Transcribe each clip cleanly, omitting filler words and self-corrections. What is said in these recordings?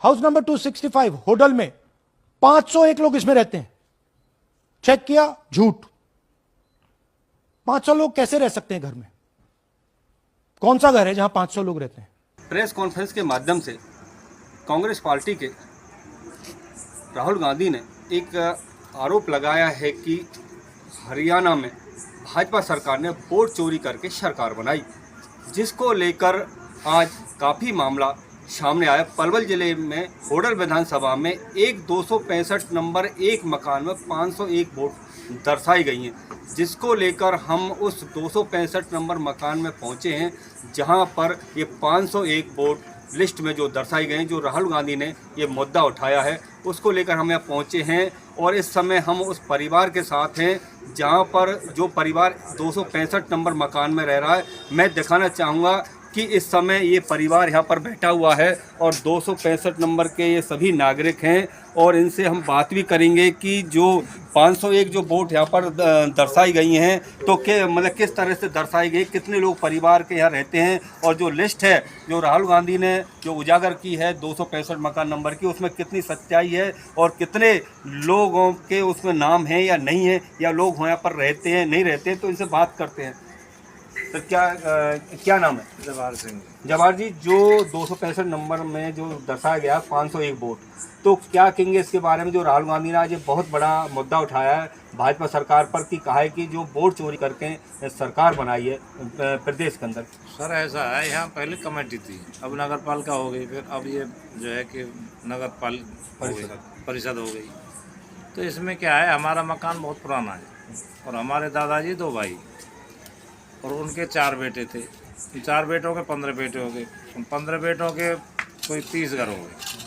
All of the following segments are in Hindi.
हाउस नंबर 265 होडल में 501 लोग इसमें रहते हैं। चेक किया, झूठ। 500 लोग कैसे रह सकते हैं घर में? कौन सा घर है जहां 500 लोग रहते हैं? प्रेस कॉन्फ्रेंस के माध्यम से कांग्रेस पार्टी के राहुल गांधी ने एक आरोप लगाया है कि हरियाणा में भाजपा सरकार ने वोट चोरी करके सरकार बनाई, जिसको लेकर आज काफ़ी मामला सामने आया। पलवल जिले में होडल विधानसभा में एक 265 नंबर एक मकान में 501 वोट दर्शाई गई हैं, जिसको लेकर हम उस 265 नंबर मकान में पहुंचे हैं, जहां पर ये 501 वोट लिस्ट में जो दर्शाई गए हैं, जो राहुल गांधी ने ये मुद्दा उठाया है, उसको लेकर हम यहाँ पहुँचे हैं। और इस समय हम उस परिवार के साथ हैं जहाँ पर जो परिवार 265 नंबर मकान में रह रहा है। मैं दिखाना चाहूँगा कि इस समय ये परिवार यहाँ पर बैठा हुआ है और 265 नंबर के ये सभी नागरिक हैं, और इनसे हम बात भी करेंगे कि जो 501 जो वोट यहाँ पर दर्शाई गई हैं, तो मतलब किस तरह से दर्शाई गई, कितने लोग परिवार के यहाँ रहते हैं, और जो लिस्ट है जो राहुल गांधी ने जो उजागर की है 265 मकान नंबर की, उसमें कितनी सच्चाई है और कितने लोगों के उसमें नाम हैं या नहीं है, या लोग यहाँ पर रहते हैं नहीं रहते हैं। तो इनसे बात करते हैं। तो क्या नाम है? जवाहर सिंह। जवाहर जी, जो 265 नंबर में जो दर्शाया गया 501 वोट, तो क्या कहेंगे इसके बारे में? जो राहुल गांधी ने आज ये बहुत बड़ा मुद्दा उठाया है भाजपा सरकार पर, कि कहा है कि जो वोट चोरी करके सरकार बनाई है प्रदेश के अंदर। सर ऐसा है, यहाँ पहले कमेटी थी, अब नगर पालिका हो गई, फिर अब ये जो है कि नगर परिषद हो गई। तो इसमें क्या है, हमारा मकान बहुत पुराना है और हमारे दादाजी 2 भाई और उनके 4 बेटे थे। 4 बेटों के 15 बेटे हो गए, उन 15 बेटों के कोई 30 घर हो गए।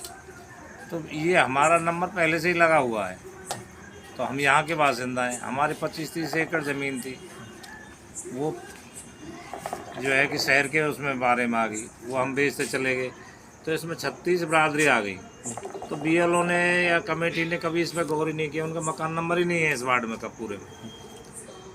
तो ये हमारा नंबर पहले से ही लगा हुआ है, तो हम यहाँ के बासिंदा हैं। हमारी 25-30 एकड़ ज़मीन थी, वो जो है कि शहर के उसमें बारे में आ गई, वो हम बेचते चले गए। तो इसमें 36 बरादरी आ गई। तो बीएलओ ने या कमेटी ने कभी इस पर गौर ही नहीं किया। उनका मकान नंबर ही नहीं है इस वार्ड में, कब पूरे में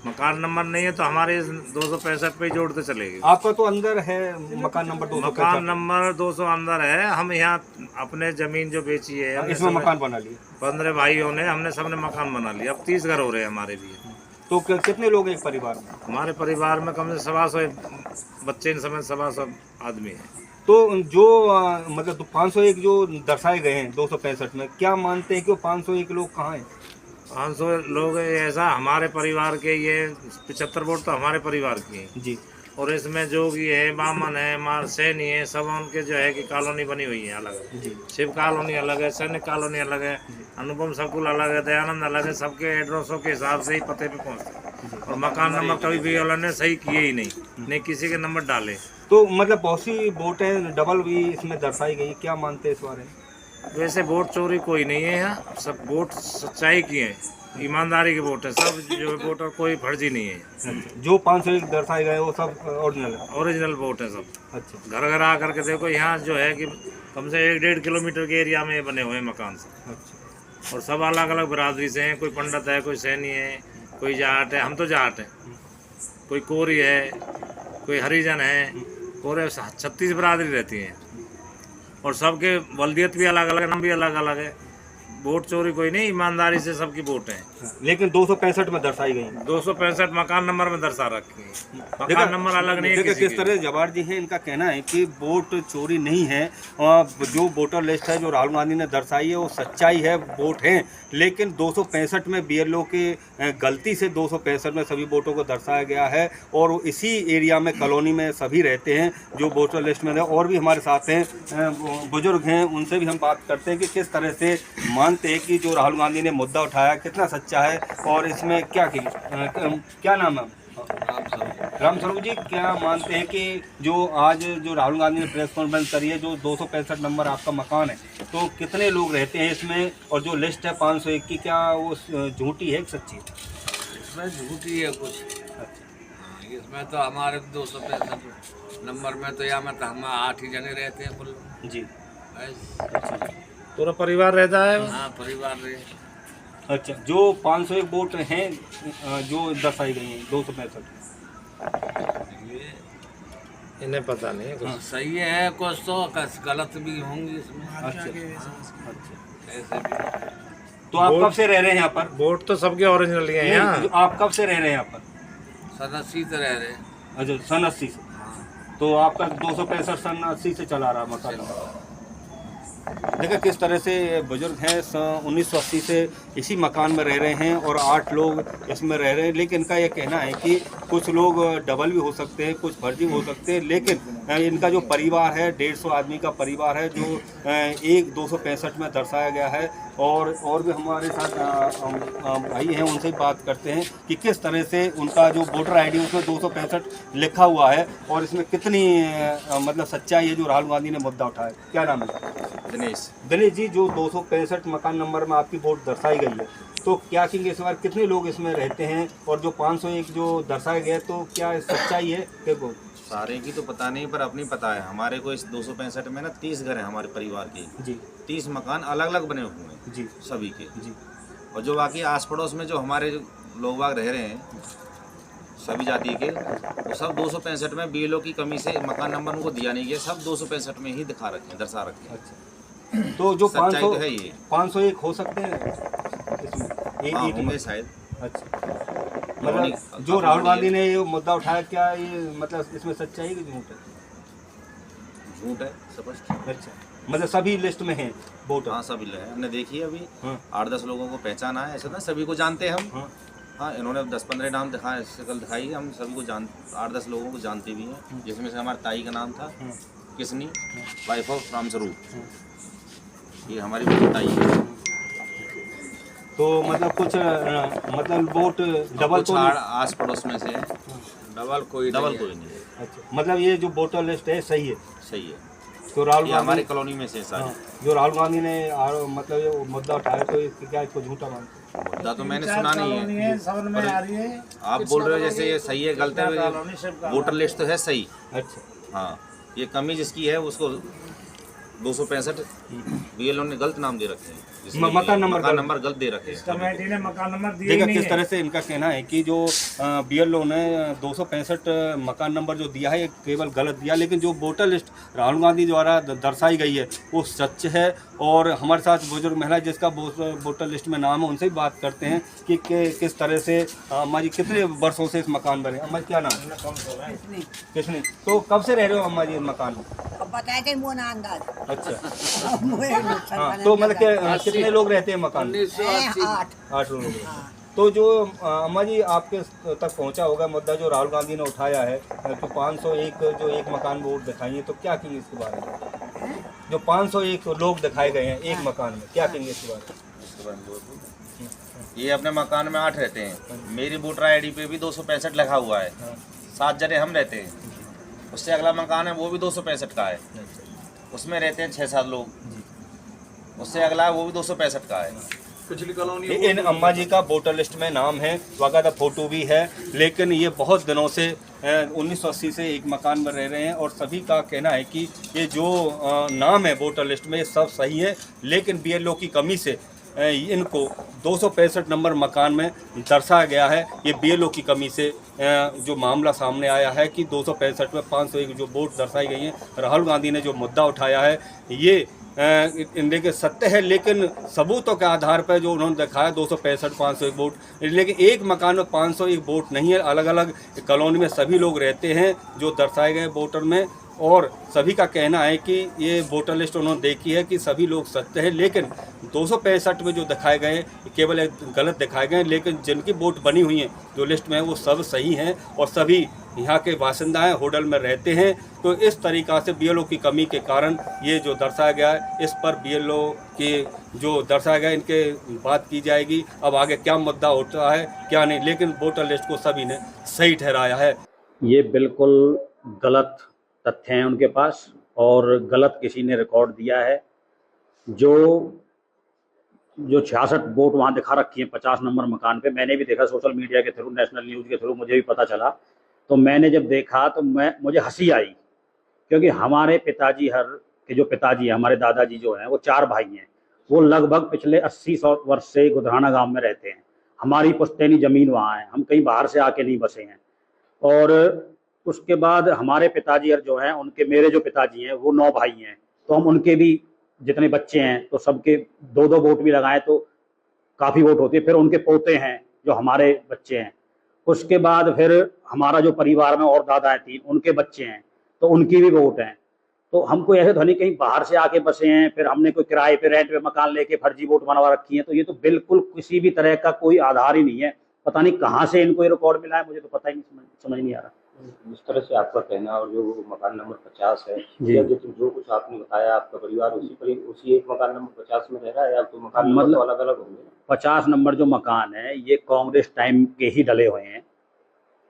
मकान नंबर नहीं है, तो हमारे 265 पे जोड़ते चले गए। आपका तो अंदर है मकान नंबर 265? मकान नंबर 200 अंदर है। हम यहाँ अपने जमीन जो बेची है, इसमें मकान बना लिए 15 भाइयों ने, हमने सबने मकान बना लिया। अब 30 घर हो रहे हैं हमारे भी। तो कितने लोग एक परिवार में? हमारे परिवार में कम से 125 बच्चे समेत 125 आदमी हैं। तो जो मतलब 501 जो दर्शाए गए हैं 265 में, क्या मानते हैं कि वो 501 लोग कहाँ हैं? 500 लोग ऐसा हमारे परिवार के, ये 75 वोट तो हमारे परिवार के हैं जी। और इसमें जोगी है, बामन है, सैनी है, सब उनके जो है कि कॉलोनी बनी हुई है अलग है। शिव कॉलोनी अलग है, सैनिक कॉलोनी अलग है, अनुपम स्कूल अलग है, दयानंद अलग है। सबके एड्रेसों के हिसाब से ही पते पे पहुँचते हैं। और मकान नंबर कभी भी उन्होंने सही किए ही नहीं किसी के नंबर डाले। तो मतलब बहुत सी वोटें डबल भी इसमें दर्शाई गई, क्या मानते हैं इस बारे में? वैसे वोट चोरी कोई नहीं है यहाँ, सब वोट सच्चाई की है, ईमानदारी के वोट है सब। जो वोटर कोई फर्जी नहीं है। जो 501 दर्शाए गए वो सब ओरिजिनल वोट है सब। अच्छा। घर घर आकर के देखो, यहाँ जो है कि कम से 1-1.5 किलोमीटर के एरिया में बने हुए हैं मकान से। अच्छा। और सब अलग अलग बरादरी से हैं। कोई पंडित है, कोई सैनी है, कोई जाट है, हम तो जाट हैं, कोई कोरी है, कोई हरिजन है, कोरे 36 बरादरी रहती हैं। और सबके वल्दियत भी अलग अलग है, नाम भी अलग अलग है। वोट चोरी कोई नहीं, ईमानदारी से सबकी वोट है। लेकिन 265 में दर्शाई गई, 265 मकान नंबर में दर्शा रखी है, मकान नंबर अलग नहीं है। किस तरह जवाहर जी है, इनका कहना है कि वोट चोरी नहीं है, और जो वोटर लिस्ट है जो राहुल गांधी ने दर्शाई है वो सच्चाई है, वोट हैं। लेकिन 265 में बीएलओ के गलती से 265 में सभी वोटों को दर्शाया गया है, और इसी एरिया में कॉलोनी में सभी रहते हैं जो वोटर लिस्ट में है। और भी हमारे साथ हैं, बुजुर्ग हैं, उनसे भी हम बात करते हैं कि किस तरह से मानते हैं कि जो राहुल गांधी ने मुद्दा उठाया कितना सच्चा है, और इसमें क्या नाम है? राम स्वरूप जी, क्या मानते हैं कि जो आज जो राहुल गांधी ने प्रेस कॉन्फ्रेंस करी है, जो 265 नंबर आपका मकान है, तो कितने लोग रहते हैं इसमें, और जो लिस्ट है 501 की, क्या वो झूठी है कि सच्ची है? इसमें झूठी है कुछ। इसमें तो हमारे 265 नंबर में तो या तो हम 8 ही जने रहते हैं कुल जी। पूरा परिवार रहता है? हाँ, परिवार रहे। अच्छा, जो 501 वोट हैं जो दर्शाई गई हैं 265, इन्हें पता नहीं है कुछ। सही है कुछ तो गलत भी होंगी इसमें। अच्छा ऐसे भी तो आप कब से रह रहे हैं यहाँ पर? वोट तो सबके ओरिजिनल ही है नहीं, यहाँ। आप कब से रह रहे हैं यहाँ पर? सदस्य तो रह रहे। अच्छा सन 80 से। तो आपका 265 सन 80 से चला रहा मकान। देखिए किस तरह से बुजुर्ग हैं 1980 से इसी मकान में रह रहे हैं और 8 लोग इसमें रह रहे हैं, लेकिन इनका ये कहना है कि कुछ लोग डबल भी हो सकते हैं, कुछ फर्जी हो सकते हैं, लेकिन इनका जो परिवार है 150 आदमी का परिवार है जो 265 में दर्शाया गया है। और भी हमारे साथ भाई हैं, उनसे बात करते हैं कि किस तरह से उनका जो वोटर आईडी उसमें 265 लिखा हुआ है और इसमें कितनी मतलब सच्चाई है जो राहुल गांधी ने मुद्दा उठाया। क्या नाम है? दिनेश जी, जो 265 मकान नंबर में आपकी वोट दर्शाई गई है, तो क्या कहेंगे इस बार कितने लोग इसमें रहते हैं? और जो 501 जो दर्शाए गए तो क्या सच्चाई है? देखो सारे की तो पता नहीं पर अपनी पता है। हमारे को इस 265 में ना 30 घर हैं हमारे परिवार के जी, 30 मकान अलग अलग बने हुए हैं जी सभी के जी। और जो बाकी आस पड़ोस में जो हमारे लोग बाग रह रहे हैं सभी जाति के, वो सब 265 में बीएलओ की कमी से मकान नंबर उनको दिया नहीं गया, सब 265 में ही दिखा रखे हैं, दर्शा रखे हैं। अच्छा, तो जो सच्चाई तो है ये। 501 हो सकते हैं इसमें हाँ, एक होंगे शायद। अच्छा, मतलब जो राहुल गांधी ने ये मुद्दा उठाया, क्या ये मतलब इसमें सच्चाई है कि झूठ है? झूठ है स्पष्ट। अच्छा, मतलब सभी लिस्ट में हैं वोटर? हाँ सभी है, हमने देखी है अभी। हाँ। 8-10 लोगों को पहचाना है, ऐसा ना सभी को जानते हैं हम। हाँ। हाँ, इन्होंने 10-15 नाम दिखाए, शक्ल दिखाई है, हम सभी को 8-10 लोगों को जानते भी हैं, जिसमें से हमारे ताई का नाम था किसनी, वाइफ ऑफ रामस्वरूप। ये हमारी बड़ी ताई है। तो मतलब कुछ मतलब वोट डबल तो नहीं? आस पड़ोस में से है, डबल कोई डबल नहीं कोई नहीं है। अच्छा, मतलब ये जो वोटर लिस्ट है सही है? सही है, तो राहुल ये गांधी हमारी कॉलोनी में से सारे। हाँ, जो राहुल गांधी ने मतलब ये मुद्दा उठाया तो इसकी क्या इसको झूठा मानते? मुद्दा तो मैंने सुना नहीं है, समझ में आ रही है। आप बोल रहे हो जैसे ये सही है, गलत है। वोटर लिस्ट तो है सही। अच्छा, हाँ, ये कमी जिसकी है उसको 265 बीएलओ ने गलत नाम दे रखे हैं, मकान नंबर गलत दे रखे हैं। कमेटी ने मकान नंबर दिए देखा नहीं किस है। तरह से इनका कहना है कि जो बीएलओ ने 265 मकान नंबर जो दिया है ये केवल गलत दिया, लेकिन जो वोटर लिस्ट राहुल गांधी द्वारा दर्शाई गई है वो सच है। और हमारे साथ बुजुर्ग महिला जिसका वोटर लिस्ट में नाम है, उनसे भी बात करते हैं कि किस तरह से अम्मा जी कितने वर्षों से इस मकान में रहे। अम्मा जी क्या नाम है? किसने? तो कब से रह रहे हो अम्मा जी इस मकान में? बताए थे मोना अंदाज। अच्छा, हाँ, तो मतलब कितने लोग रहते हैं मकान में? 1980 8 लोग रहते हैं। तो जो अम्मा जी आपके तक पहुंचा होगा मुद्दा जो राहुल गांधी ने उठाया है, तो 501 जो एक मकान वोट दिखाई है, तो क्या कहेंगे इसके बारे में? जो 501 लोग दिखाए गए हैं एक मकान में, क्या कहेंगे इसके बारे में? ये अपने मकान में 8 रहते हैं, मेरी वोटर आईडी पे भी 265 लिखा हुआ है, 7 जने हम रहते हैं। उससे अगला मकान है वो भी 265 का है, उसमें रहते हैं 6-7 लोग। उससे अगला है वो भी 265 का है। पिछली कॉलोनी इन अम्मा जी का वोटर लिस्ट में नाम है, बाकायदा फोटो भी है, लेकिन ये बहुत दिनों से 1980 से एक मकान में रह रहे हैं और सभी का कहना है कि ये जो नाम है वोटर लिस्ट में ये सब सही है, लेकिन बीएलओ की कमी से इनको 265 नंबर मकान में दर्शाया गया है। ये बीएलओ की कमी से जो मामला सामने आया है कि 265 में 501 जो वोट दर्शाई गई हैं। राहुल गांधी ने जो मुद्दा उठाया है ये देखिए सत्य है, लेकिन सबूतों के आधार पर जो उन्होंने दिखाया 265 501 वोट, लेकिन एक मकान में 501 वोट नहीं है। अलग अलग कॉलोनी में सभी लोग रहते हैं जो दर्शाए गए वोटर में, और सभी का कहना है कि ये वोटर लिस्ट उन्होंने देखी है कि सभी लोग सत्य है, लेकिन 265 में जो दिखाए गए केवल गलत दिखाए गए, लेकिन जिनकी वोट बनी हुई हैं जो लिस्ट में है वो सब सही हैं और सभी यहाँ के बासिंदा हैं, होटल में रहते हैं। तो इस तरीक़ा से बीएलओ की कमी के कारण ये जो दर्शाया गया है, इस पर बीएलओ के जो दर्शाया गया इनके बात की जाएगी। अब आगे क्या मुद्दा होता है क्या नहीं, लेकिन वोटर लिस्ट को सभी ने सही ठहराया है। ये बिल्कुल गलत तथ्य हैं उनके पास और गलत किसी ने रिकॉर्ड दिया है। जो 66 वोट वहाँ दिखा रखी है 50 नंबर मकान पे, मैंने भी देखा सोशल मीडिया के थ्रू, नेशनल न्यूज़ के थ्रू मुझे भी पता चला। तो मैंने जब देखा तो मुझे हंसी आई, क्योंकि हमारे पिताजी के जो पिताजी हैं, हमारे दादाजी जो हैं, वो 4 भाई हैं। वो लगभग पिछले 80-100 वर्ष से गुधराना गाँव में रहते हैं। हमारी पुश्तैनी ज़मीन वहाँ है, हम कहीं बाहर से आके नहीं बसे हैं। और उसके बाद हमारे पिताजी और जो हैं उनके, मेरे जो पिताजी हैं वो 9 भाई हैं, तो हम उनके भी जितने बच्चे हैं तो सबके 2-2 वोट भी लगाए तो काफ़ी वोट होती है। फिर उनके पोते हैं जो हमारे बच्चे हैं, उसके बाद फिर हमारा जो परिवार में और दादा हैं 3, उनके बच्चे हैं तो उनकी भी वोट हैं। तो हमको ऐसे तो नहीं कहीं बाहर से आके बसे हैं, फिर हमने कोई किराए पे रेंट पे मकान लेके फर्जी वोट बनवा रखी है, तो ये तो बिल्कुल किसी भी तरह का कोई आधार ही नहीं है। पता नहीं कहाँ से इनको ये रिकॉर्ड मिला है, मुझे तो पता ही नहीं, समझ नहीं आ रहा। जिस तरह से आपका कहना और जो मकान नंबर 50 है, जी। या जो कुछ आपने बताया, आपका परिवार उसी एक मकान नंबर 50 में रह रहा है, या तो मकान नंबर मतलब तो अलग अलग होंगे? 50 नंबर जो मकान है ये कांग्रेस टाइम के ही डले हुए हैं,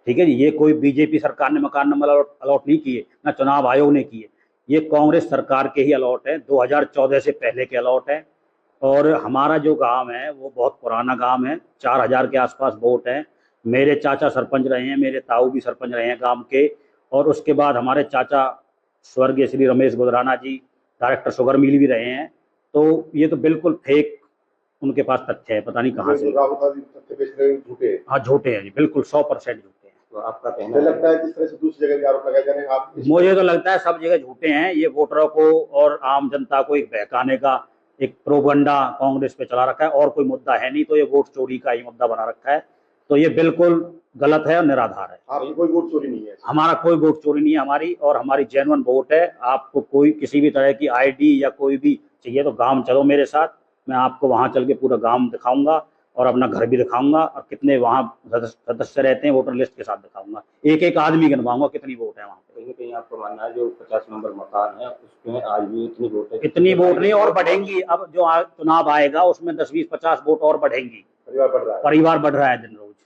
ठीक है जी। ये कोई बीजेपी सरकार ने मकान नंबर अलॉट नहीं किए, ना चुनाव आयोग ने किए, ये कांग्रेस सरकार के ही अलॉट है, 2014 से पहले के अलॉट है। और हमारा जो गांव है वो बहुत पुराना गांव है, 4000 के आसपास वोट है। मेरे चाचा सरपंच रहे हैं, मेरे ताऊ भी सरपंच रहे हैं गांव के, और उसके बाद हमारे चाचा स्वर्गीय श्री रमेश गुजराना जी डायरेक्टर शुगर मिल भी रहे हैं। तो ये तो बिल्कुल फेक उनके पास तथ्य है, पता नहीं कहाँ से। राहुल गांधी तथ्य पेश कर रहे हैं, झूठे हैं। हाँ झूठे हैं जी, बिल्कुल 100% झूठे हैं। तो आपका कहना मुझे लगता है जिस तरह से दूसरी जगह भी आरोप लगाए जा रहे हैं, आप मुझे तो लगता है सब जगह झूठे हैं। ये वोटरों को और आम जनता को एक बहकाने का एक प्रोपगंडा कांग्रेस पे चला रखा है, और कोई मुद्दा है नहीं, तो ये वोट चोरी का ही मुद्दा बना रखा है। तो ये बिल्कुल गलत है और निराधार है। आपकी कोई वोट चोरी नहीं है। हमारा कोई वोट चोरी नहीं है, हमारी और हमारी जेन्युइन वोट है। आपको कोई किसी भी तरह की आईडी या कोई भी चाहिए तो गांव चलो मेरे साथ, मैं आपको वहां चल के पूरा गांव दिखाऊंगा और अपना घर भी दिखाऊंगा, और कितने वहाँ सदस्य रहते हैं वोटर लिस्ट के साथ दिखाऊंगा, एक एक आदमी गिनवाऊंगा कितनी वोट है वहाँ पे। कहीं ना कहीं आपका मानना है जो 50 नंबर मकान है उसमें आज भी इतनी वोट है? इतनी वोट नहीं, और बढ़ेंगी। अब जो चुनाव आएगा उसमें 10, 20, 50 वोट और बढ़ेंगी। परिवार बढ़ रहा है। परिवार बढ़ रहा है दिन रोज।